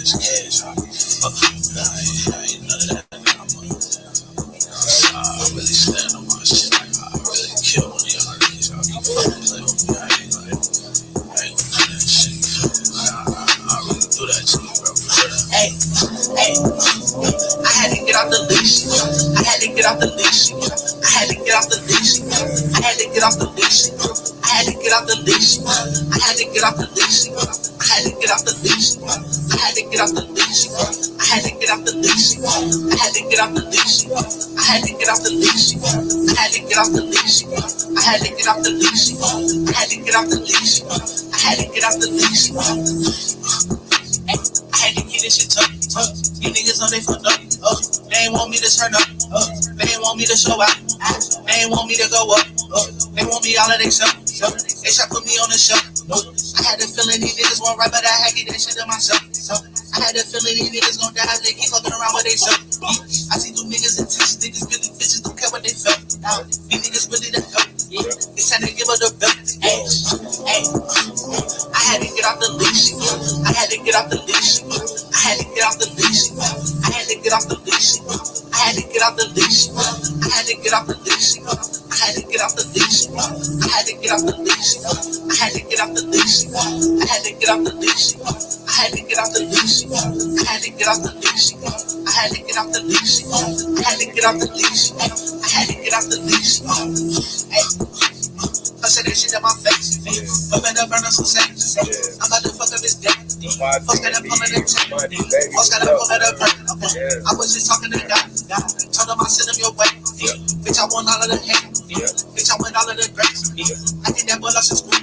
this cash. I ain't none of that. I really stand on my shit. Like, I really kill one of y'all niggas. Y'all keep fucking playing with me. I ain't with none of that shit. I really do that to you, bro. Hey, I had to get off the leash. I had to get off the leash. I had to get off the leash. I had to get off the leash. I had to get off the leash. I had to get off the leash. I had to get off the leash. I had to get off the leash. I had to get off the leash. I had to get off the leash. I had to get off the leash. I had to get off the leash. I had to get off the leash. I had to get off the leash. I had to get off the leash. I had to get this shit tough. You niggas know they fucked up. They ain't want me to turn up. They ain't want me to show out. They ain't want me to go up. They want me all of themselves. They try to put me on the shelf. I had the feeling these niggas won't right, but I had to get that shit to myself. I had the feeling these niggas gon' die. They keep fucking around with themselves. I see two niggas intense. Niggas really bitches don't care what they felt. These niggas really the help. They trying to give her the belt. Hey, I had to get off the leash. I had to get off the leash. I had to get off the leash. I had to get off the leash. I had to get off the leash. I had to get off the leash. I had to get off the leash. I had to get off the leash. I had to get off the leash. I had to get off the leash. I had to get off the leash. I had to get off the leash. I had to get off the leash. I had to get off the leash. I had to get off the leash. Hey, I said that shit in my face. But better burn up some sage. I'm about to fuck up this day. Fuck gotta pull it in check. Fuck gotta pull it up. I was just talking to the guy. Told him I send him your way. Bitch, I want all of the hate. Bitch, I want all of the grace. I think that boy lost his screw.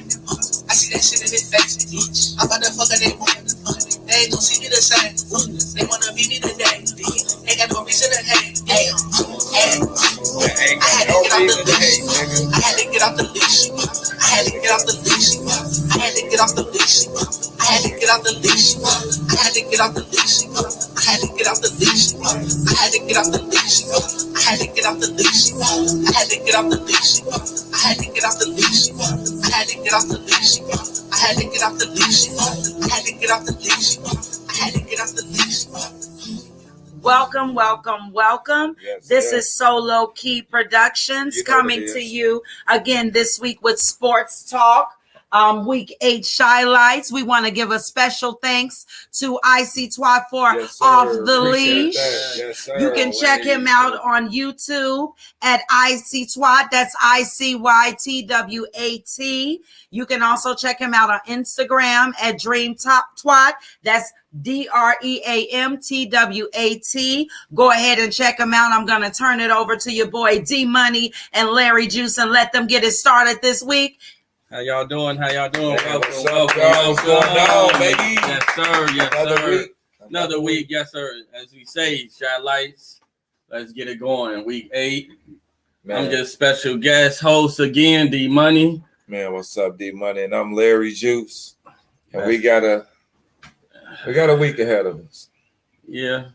I see that shit in his face. I'm about to fuck up they want. They ain't gon' see me the same. They wanna be me today. Ain't got no reason to hate. I had to get off the leash. I had to get off the leash. I had to get off the leash. I had to get off the leash. I had to get off the leash. I had to get off the leash. I had to get off the leash. I had to get off the leash. I had to get off the leash. I had to get off the leash. I had to get off the leash. I had to get off the leash. I had to get off the leash. I had to get off the leash. I had to get off the leash. Welcome. Yes, this is Solo Key Productions coming to you again this week with Sports Talk. Week 8 Shy-Lights. We want to give a special thanks to IC Twat for Off the Leash. You can check him out on YouTube at IC Twat. That's ICYTWAT. You can also check him out on Instagram at Dream Top Twat. That's DREAMTWAT. Go ahead and check him out. I'm going to turn it over to your boy Dmoney and LarryJuice and let them get it started this week. How y'all doing? Welcome, What's going on, baby? Yes, sir. Another week. Yes, sir. As we say, Shy Lights. Let's get it going. Week 8. Man. I'm just special guest host again, Dmoney. Man, what's up, Dmoney? And I'm LarryJuice. And we got a week ahead of us. Yeah.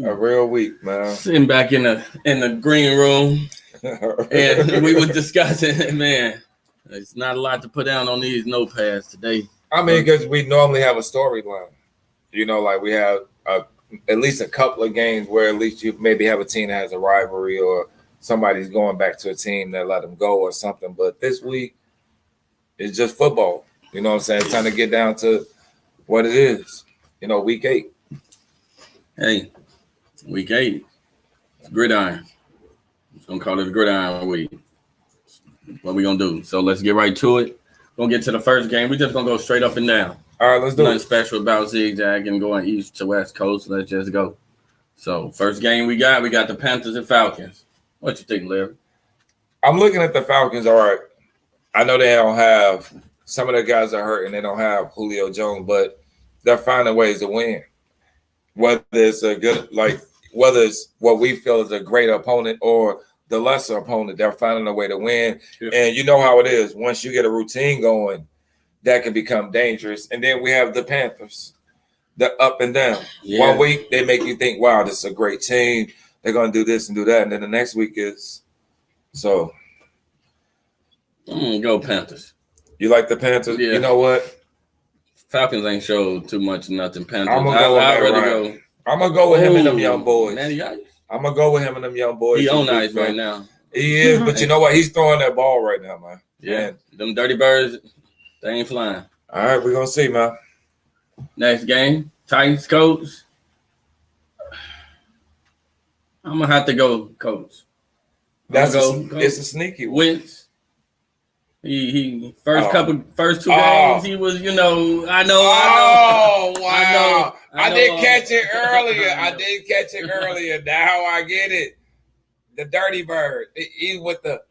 A real week, man. Sitting back in the green room. And we were discussing, man. It's not a lot to put down on these notepads today. I mean, because we normally have a storyline. You know, like we have at least a couple of games where at least you maybe have a team that has a rivalry or somebody's going back to a team that let them go or something. But this week, it's just football. You know what I'm saying? It's time to get down to what it is. You know, week 8. Hey, week 8. It's gridiron. I'm going to call it a gridiron week. What we gonna do? So let's get right to it. Gonna get to the first game. We're just gonna go straight up and down. All right, let's do Nothing special about zigzagging going east to west coast. Let's just go. So first game we got the Panthers and Falcons. What you think, Larry? I'm looking at the Falcons. All right, I know they don't have some of the guys are hurt and they don't have Julio Jones, but they're finding ways to win. Whether it's whether it's what we feel is a great opponent or the lesser opponent, they're finding a way to win. Yeah. And you know how it is. Once you get a routine going, that can become dangerous. And then we have the Panthers, the up and down. Yeah. 1 week, they make you think, wow, this is a great team. They're going to do this and do that. And then the next week is so. I'm going to go Panthers. You like the Panthers? Yeah. You know what? Falcons ain't showed too much nothing. Panthers. I'm gonna go with him and them young boys. I'm gonna go with him and them young boys. He on ice right now. He is, but you know what? He's throwing that ball right now, man. Yeah, them dirty birds, they ain't flying. All right, we're gonna see, man. Next game, Titans Colts. I'm gonna have to go Colts. It's a sneaky one. Wentz. He first two games he was, I know. Oh wow! I didn't catch it earlier. Now I get it. The Dirty Bird. He with the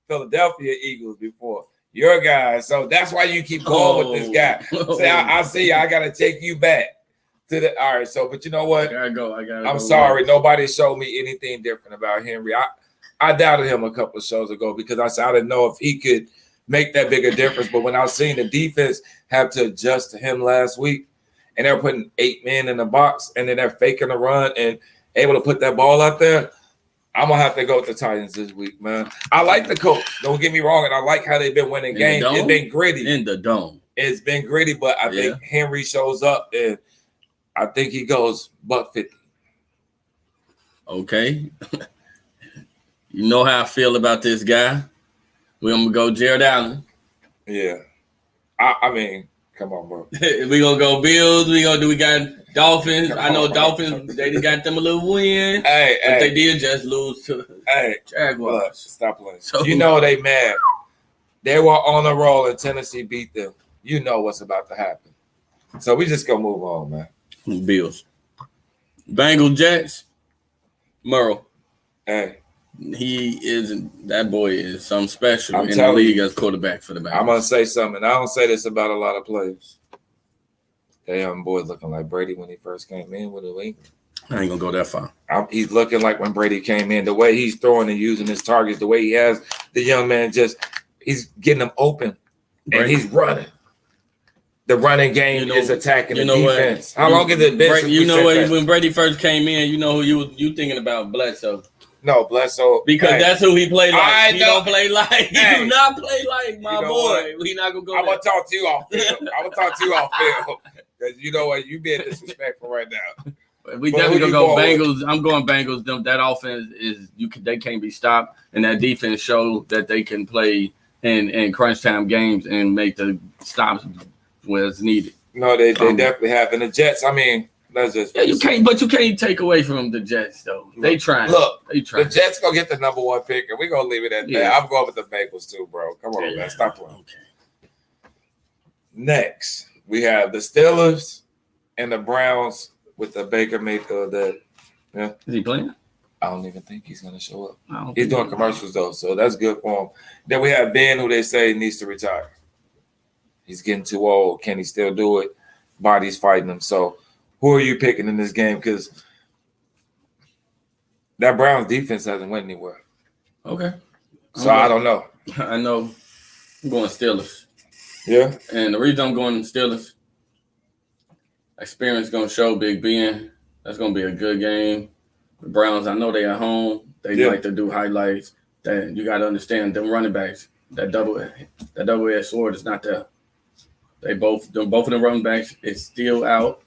Philadelphia Eagles before your guy, so that's why you keep going with this guy. Say, I see. I gotta take you back to the. All right, so but you know what? I gotta. I'm sorry. Nobody showed me anything different about Henry. I doubted him a couple of shows ago because I didn't know if he could make that bigger difference. But when I was seeing the defense have to adjust to him last week, and they're putting 8 men in the box, and then they're faking a run and able to put that ball out there, I'm going to have to go with the Titans this week, man. I like the coach. Don't get me wrong, and I like how they've been winning games. It's been gritty. In the dome. It's been gritty, but I think Henry shows up, and I think he goes $150. Okay. You know how I feel about this guy. We're going to go Jared Allen. Yeah. I mean, come on, bro. We're going to go Bills. We got Dolphins. I know Dolphins, they got them a little win. But they did just lose to Jaguars. Look, stop playing. So, you know they mad. They were on a roll and Tennessee beat them. You know what's about to happen. So we just going to move on, man. Bills. Bengals, Jets. Murrow. Hey. That boy is something special in the league as quarterback for the Bengals. I'm going to say something. I don't say this about a lot of players. That young boy looking like Brady when he first came in with New England. I ain't going to go that far. He's looking like when Brady came in. The way he's throwing and using his targets, the way he has the young man he's getting them open and he's running. The running game is attacking the defense. How long has it been? When Brady first came in, you know who you thinking about? Bledsoe. No, Bledsoe. Because that's who he played like. He don't play like. He do not play like my boy. We not going to go I'm going to talk to you off field. Because you know what? You being disrespectful right now. We definitely going to go Bengals. I'm going Bengals. That offense they can't be stopped. And that defense show that they can play in crunch time games and make the stops where it's needed. No, they definitely have. And the Jets, I mean, that's just you can't take away from the Jets though. They trying. The Jets gonna get the number 1 pick, and we're gonna leave it at that. I'm going with the Bengals too, bro. Come on, man, stop playing. Okay. Next, we have the Steelers and the Browns with the Baker Mayfield. Is he playing? I don't even think he's gonna show up. He's doing commercials though, so that's good for him. Then we have Ben, who they say needs to retire. He's getting too old. Can he still do it? Body's fighting him. So. Who are you picking in this game? Because that Browns defense hasn't went anywhere. Okay. So I don't know. I know I'm going Steelers. Yeah. And the reason I'm going Steelers, experience going to show Big Ben. That's going to be a good game. The Browns, I know they at home. They like to do highlights. That you got to understand them running backs. That double-edged sword is not there. Both of them running backs is still out.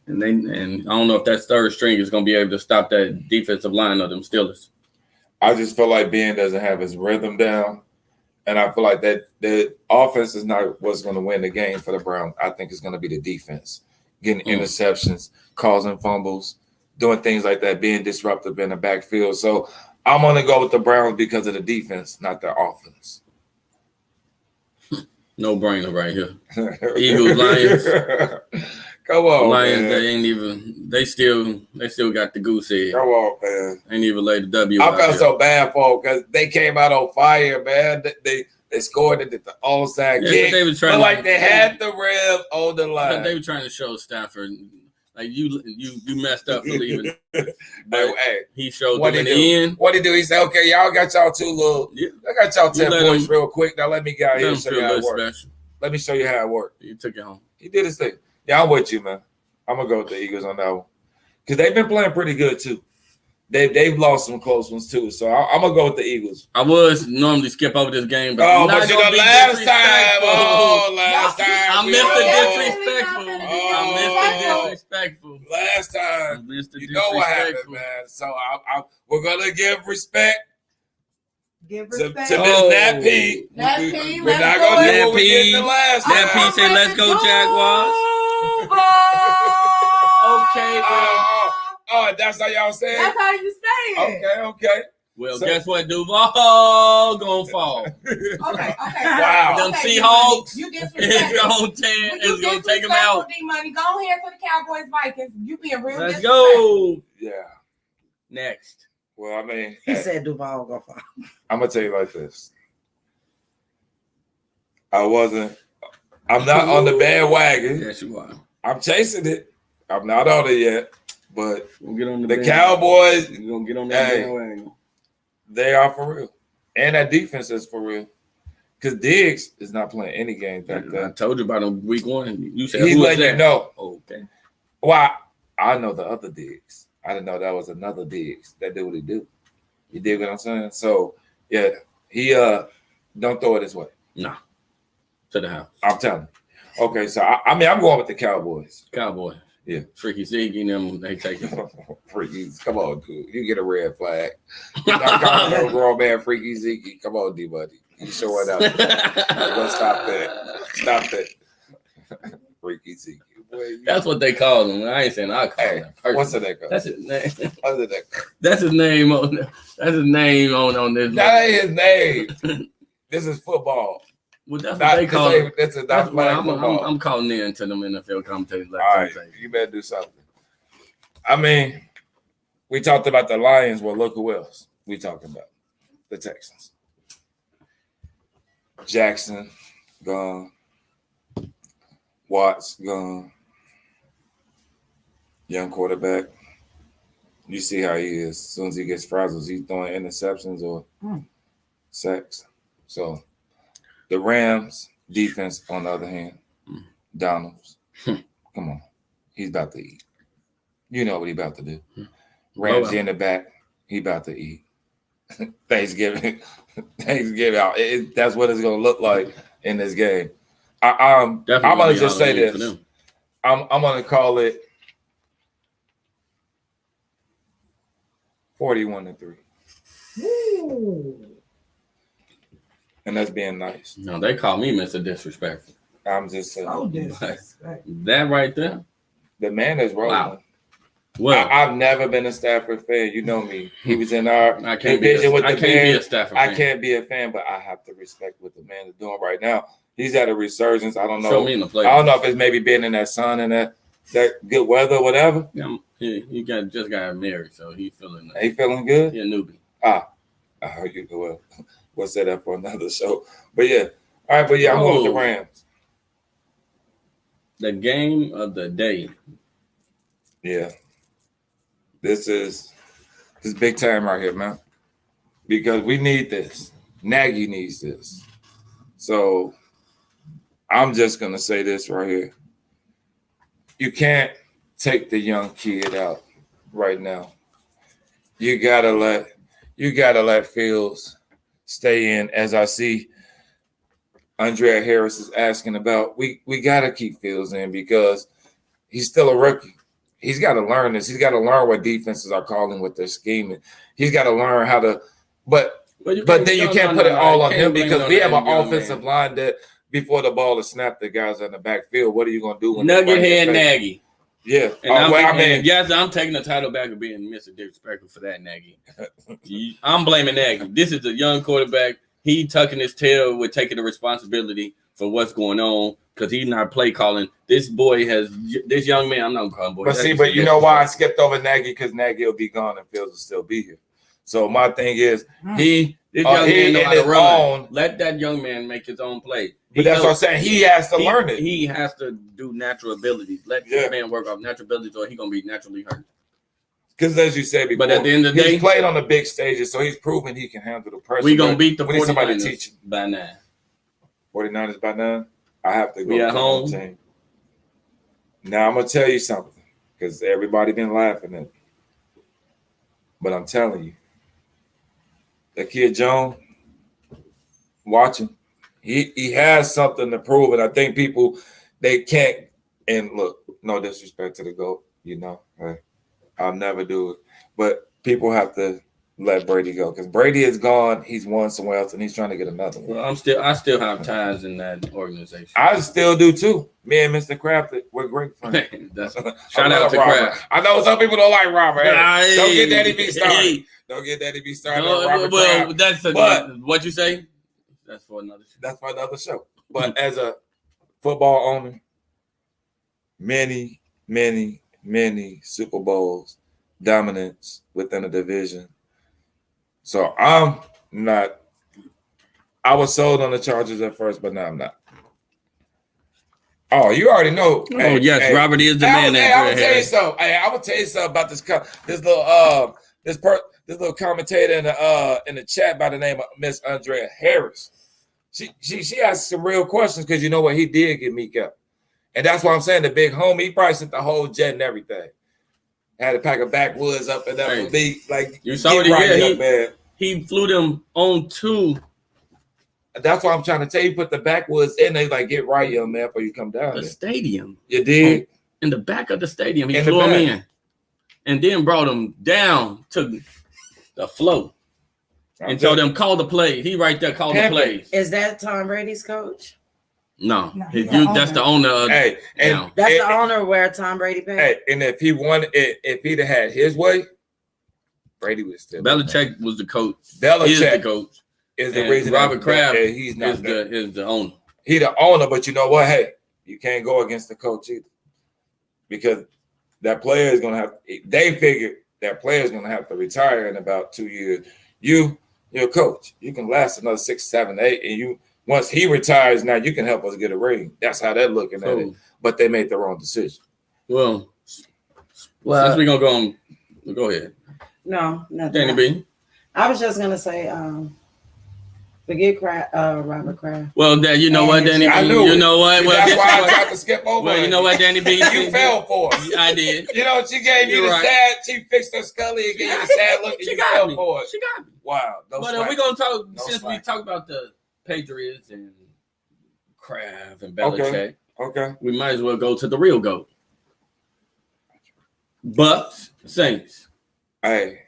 And I don't know if that third string is going to be able to stop that defensive line of them Steelers. I just feel like Ben doesn't have his rhythm down. And I feel like that the offense is not what's going to win the game for the Browns. I think it's going to be the defense. Getting interceptions, causing fumbles, doing things like that, being disruptive in the backfield. So I'm going to go with the Browns because of the defense, not their offense. No brainer right here. Eagles, Lions. Come on, Lions, man. They still got the goose egg. Come on, man. Ain't even laid the W. I felt so bad for them because they came out on fire, man. They scored it at the onside kick. They were trying they had the rib on the line. They were trying to show Stafford, like you messed up for leaving. Hey, he showed them in the end. What he do? He said, "Okay, y'all got y'all 2 little. I got y'all 10 points real quick. Now let me get out here and show you how it works. Let me show you how it works." He took it home. He did his thing. Yeah, I'm with you, man. I'm going to go with the Eagles on that one. Because they've been playing pretty good, too. they've lost some close ones too. So I'm gonna go with the Eagles. I was normally skip over this game, but Oh, I'm not but you gonna know, be last disrespectful. time, I missed the disrespectful. Oh. I missed the disrespectful. Last time, I missed the you know what happened, disrespectful. man. So we're gonna give respect. Give To respect. Miss Nat P. Nat P, We're let's not do gonna it. do what we did the last time. Nat P said, "Let's go Jaguars." Okay, Oh, that's how y'all say it? That's how you say it. Okay. well, guess what? Duval gonna fall. Okay. Wow. Them Okay, Seahawks, You it's disrespectful. gonna take them out. D-Money. Go ahead for the Cowboys Vikings. You being real Let's disrespectful. go. Yeah. Next. Well, I mean, He said Duval go fall. I'm gonna tell you like this. I'm not on the bandwagon. Yes, you are. I'm chasing it. I'm not on it yet. But We'll get on the Cowboys, You're gonna get on that Hey. bandwagon. they are for real. And that defense is for real. Because Diggs is not playing any games back I there. told you about him week 1. You said He's who was letting you that? know. Okay. Well, I know the other Diggs. I didn't know that was another Diggs that did what he do. You dig what I'm saying? So, yeah, he don't throw it his way. No. To the house. I'm telling you. Okay, so I'm going with the Cowboys. Cowboy. Yeah. Freaky Zeke and them, they take it. Freakies. Come on, dude. You get a red flag. You're not calling no grown man Freaky Zeke. Come on, D-Buddy. You showing up. Let's stop that. Freaky Zeke. That's what they call him. I ain't saying I call him. What's the name? That's his name. Other than That's his name on. That's his name on this. that ain't his name. This is football. Well, that's what they call him. This is not That's why flag football. I'm calling in to them NFL commentators. Like All right, you better do something. I mean, we talked about the Lions. Well, look who else we talking about. The Texans. Jackson, gone. Watts, gone. Young quarterback. You see how he is. As soon as he gets frazzled, he's throwing interceptions or sacks. So, the Rams defense, on the other hand, Donald's. Come on. He's about to eat. You know what he's about to do. Ramsey in the back, he about to eat. Thanksgiving out. That's what it's going to look like in this game. I'm going to just say this. I'm going to call it 41-3. And that's being nice. No, they call me Mr. Disrespectful. I'm just saying. Oh, disrespect. That right there. The man is rolling. Wow. Well, I've never been a Stafford fan. You know me. He was in our I can't be a Stafford fan. I can't be a fan, but I have to respect what the man is doing right now. He's at a resurgence. I don't know. Show me in the play. I don't know if it's maybe being in that sun and that good weather or whatever. Yeah, he just got married, so he's feeling. He feeling good. He a newbie. I heard you go well. We'll say that for another show. But yeah, all right. But yeah, I'm going with the Rams. The game of the day. Yeah, this is big time right here, man. Because we need this. Nagy needs this. So I'm just gonna say this right here. You can't take the young kid out right now. You gotta let Fields stay in. As I see Andrea Harris is asking about, we gotta keep Fields in because he's still a rookie. He's got to learn this. He's got to learn what defenses are calling with their scheming. He's got to learn how to, but then you can't put it all on him because we have an offensive line that before the ball is snapped, the guys in the backfield. What are you going to do when Nugget head Nagy? Yeah. Yes, I'm taking the title back of being Mr. Disrespectful for that, Nagy. I'm blaming Nagy. This is a young quarterback. He tucking his tail with taking the responsibility for what's going on because he's not play calling. This young man, I'm not calling boy. But you know why I skipped over Nagy? Because Nagy will be gone and Fields will still be here. So my thing is, this young man know how to run. Let that young man make his own play. But that's what I'm saying. He has to learn it. He has to do natural abilities. Let this man work off natural abilities, or he's gonna be naturally hurt. Because as you said before, but at the end of the day, he's played on the big stages, so he's proven he can handle the pressure. We're gonna beat the 49ers by 9. 49ers by 9. I have to go be at home. Team. Now I'm gonna tell you something because everybody been laughing at me. But I'm telling you, that kid Jones, watch him. He has something to prove, and I think people they can't. And look, no disrespect to the GOAT, I'll never do it. But people have to let Brady go because Brady is gone. He's won somewhere else, and he's trying to get another one. Well, I still have ties in that organization. I still do too. Me and Mr. Kraft, we're great friends. Shout out to Kraft. I know some people don't like Robert. Hey, don't get Daddy B started. Hey. Don't get Daddy B started. No, well, that's what you say. That's for another show. That's for another show. But as a football owner, many, many, many Super Bowls, dominance within a division. So I'm not. I was sold on the Chargers at first, but now I'm not. Oh, you already know. Oh, yes, Robert is the man. I will tell you something. I will tell you something about this little commentator in the chat by the name of Miss Andrea Harris. She asked some real questions because you know what, he did get Meek up. And that's why I'm saying the big homie, he probably sent the whole jet and everything. Had a pack of backwoods up and up for me. Like you saw what he did, man. He flew them on two. That's why I'm trying to tell you, put the backwoods in there, like get right, young man, before you come down. The stadium. You did? In the back of the stadium. He flew them in. And then brought them down to the float. And told them, call the play. He right there, call the plays. Is that Tom Brady's coach? No. That's the owner. Hey, that's the owner where Tom Brady paid. Hey, and if he'd have had his way, Brady was still. Belichick was the coach. Belichick is the coach. Is the reason Robert Kraft he's not is the owner. He the owner, but you know what? Hey, you can't go against the coach either. Because that player is gonna have they figured that player is gonna have to retire in about 2 years. You're a coach. You can last another 6, 7, 8, and you once he retires, now you can help us get a ring. That's how they're looking at it. But they made the wrong decision. Well, since we're gonna go on, go ahead. No, nothing. Danny B. I was just gonna say, forget Robert Kraft. Well, you know what, Danny B. You know what? Well, that's why I tried to skip over. Well, you know what, Danny B. You fell for it. I did. You know, she gave you the sad. She fixed her Scully and gave you the sad look. And you fell for it. She got me. Wow. But we're gonna talk since we talked about the Patriots and Kraft and Belichick. Okay. We might as well go to the real GOAT. Bucks, Saints. Hey.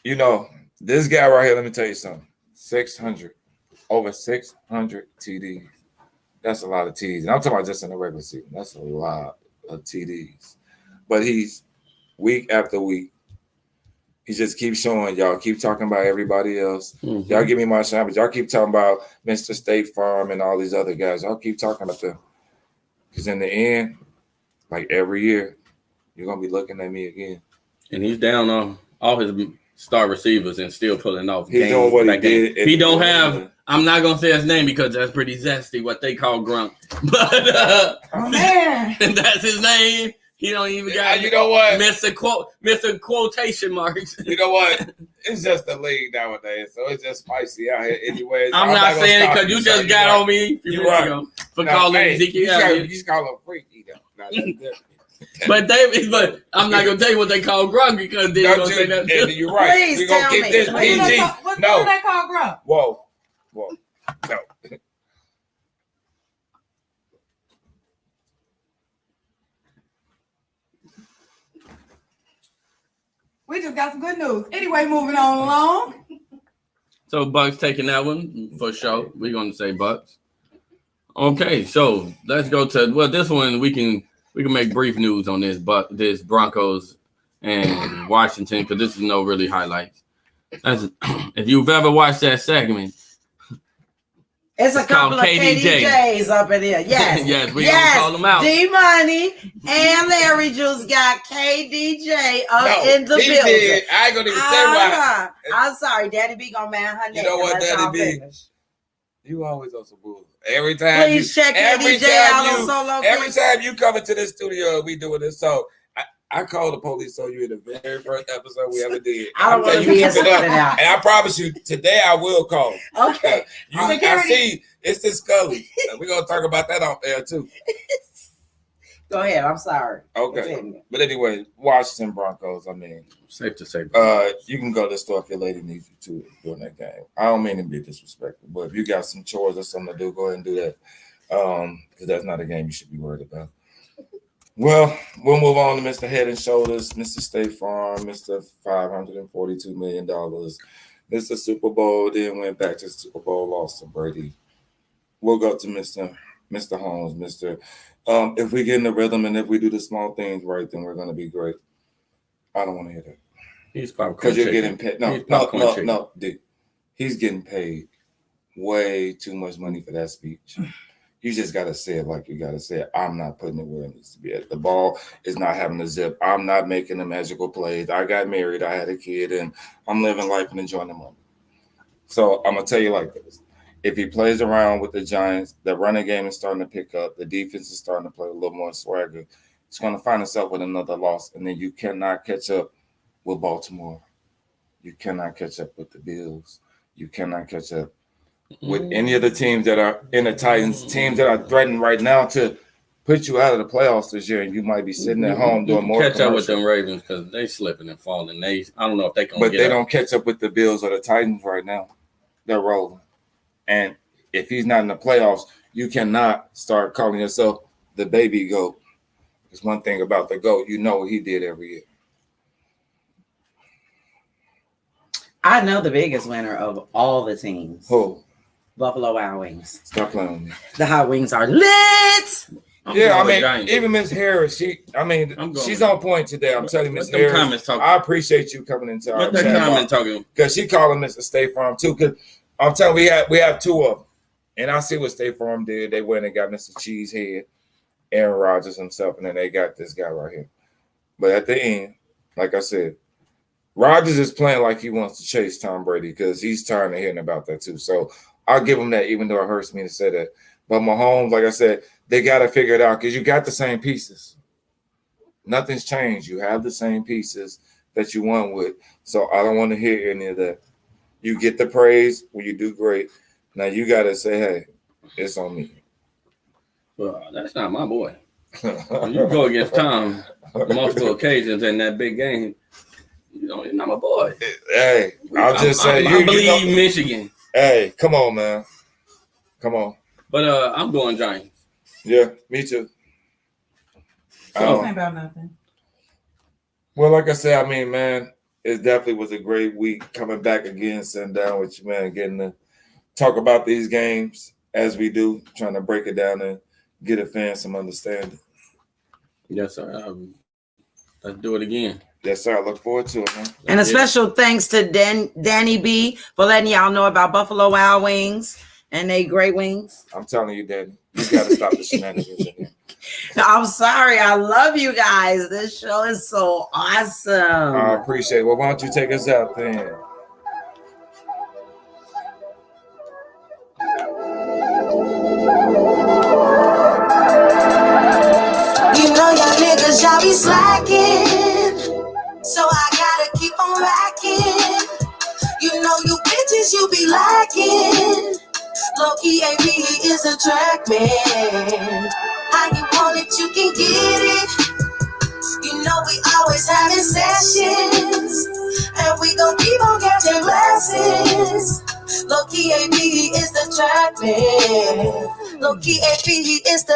You know, this guy right here, let me tell you something. Over 600 TDs. That's a lot of TDs. And I'm talking about just in the regular season. That's a lot of TDs. But he's week after week. He just keeps showing y'all, keep talking about everybody else. Mm-hmm. Y'all give me my shine, but y'all keep talking about Mr. State Farm and all these other guys. Y'all keep talking about them. Because in the end, like every year, you're going to be looking at me again. And he's down on all his star receivers and still pulling off. He's doing what he did. He don't have, I'm not going to say his name because that's pretty zesty, what they call Grunt. But oh, man. And that's his name. He don't even got. You know what? Mr. Quotation marks. You know what? It's just the league nowadays, so it's just spicy out here. Anyways, I'm not saying it because you just got on me for calling Ezekiel. You just call him freaky though. But I'm not gonna tell you what they call Grunk because they're gonna say that. You're right. We're gonna keep this PG. What do they call Grunk? Whoa. No. We just got some good news. Anyway, moving on along. So Bucks taking that one for sure. We're gonna say Bucks. Okay, so let's go to this one. We can make brief news on this, but this Broncos and Washington because this is no really highlights. If you've ever watched that segment, it's a couple of KDJs up in here. Yes. Yes, we're going to call them out. Dmoney and LarryJuice got KDJ up in the building. Did. I ain't going to even say why. I'm sorry. Daddy B going to man her name. You know what, Daddy B? Finish. You always on some bull. Every time Please check KDJ out on Solo. Every time you come into this studio, we doing this. So I called the police on you in the very first episode we ever did. I don't want to be it up. And I promise you, today I will call. Okay. I see it's this Scully. We're going to talk about that off air too. Go ahead. I'm sorry. Okay. But anyway, Washington Broncos, I mean. Safe to say. You can go to the store if your lady needs you to during that game. I don't mean to be disrespectful, but if you got some chores or something to do, go ahead and do that. Because that's not a game you should be worried about. Well, we'll move on to Mr. Head and Shoulders, Mr. State Farm, Mr. $542 million, Mr. Super Bowl, then went back to the Super Bowl, lost to Brady. We'll go to Mr. Holmes, if we get in the rhythm and if we do the small things right, then we're going to be great. I don't want to hear that. He's popcorn because you're chicken. getting paid. No, dude. He's getting paid way too much money for that speech. You just got to say it like you got to say it. I'm not putting it where it needs to be at. The ball is not having a zip. I'm not making the magical plays. I got married. I had a kid, and I'm living life and enjoying the money. So I'm going to tell you like this. If he plays around with the Giants, the running game is starting to pick up. The defense is starting to play a little more swagger. It's going to find itself with another loss, and then you cannot catch up with Baltimore. You cannot catch up with the Bills. You cannot catch up with any of the teams that are in the Titans, teams that are threatened right now to put you out of the playoffs this year, and you might be sitting at home doing more. Catch up with them Ravens because they slipping and falling. I don't know if they can. But they don't catch up with the Bills or the Titans right now. They're rolling, and if he's not in the playoffs, you cannot start calling yourself the baby goat. There's one thing about the GOAT, you know what he did every year. I know the biggest winner of all the teams. Who? Buffalo Wild Wings. Stop playing with me. The hot wings are lit. Even Miss Harris, she's on point today. I'm telling you, Miss Harris, I appreciate you coming into our chat because she calling Mr. State Farm too. Because I'm telling you, we have two of them, and I see what State Farm did. They went and got Mr. Cheesehead, Aaron Rodgers himself, and then they got this guy right here. But at the end, like I said, Rodgers is playing like he wants to chase Tom Brady because he's tired of hearing about that too. So I'll give him that, even though it hurts me to say that. But Mahomes, like I said, they got to figure it out because you got the same pieces. Nothing's changed. You have the same pieces that you won with. So I don't want to hear any of that. You get the praise when you do great. Now you got to say, hey, it's on me. Well, that's not my boy. You go against Tom on multiple occasions in that big game. You're not my boy. Hey, I'll just say I believe Michigan. Hey, come on, man. Come on. But I'm going Giants. Yeah, me too. Ain't about nothing. Well, like I said, man, it definitely was a great week coming back again, sitting down with you, man, getting to talk about these games as we do, trying to break it down and get a fan some understanding. Yes, sir. Let's do it again. Yes, sir. I look forward to it, man. And a special thanks to Danny B for letting y'all know about Buffalo Wild Wings and they great wings. I'm telling you, Danny, you got to stop the shenanigans in here. I'm sorry. I love you guys. This show is so awesome. I appreciate it. Well, why don't you take us out then? You know y'all niggas, y'all be slacking, so I gotta keep on racking. You know you bitches, you be lacking. Low-key AP is a track man. How you want it, you can get it. You know we always having sessions, and we gon' keep on catching blessings. Low-key AP is the track man. Low-key AP is the...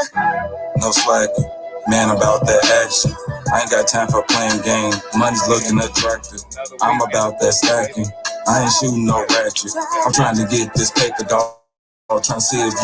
No slacking, man about that action. I ain't got time for playing games. Money's looking attractive. I'm about that stacking. I ain't shooting no ratchet. I'm trying to get this paper, dog. I'm trying to see if you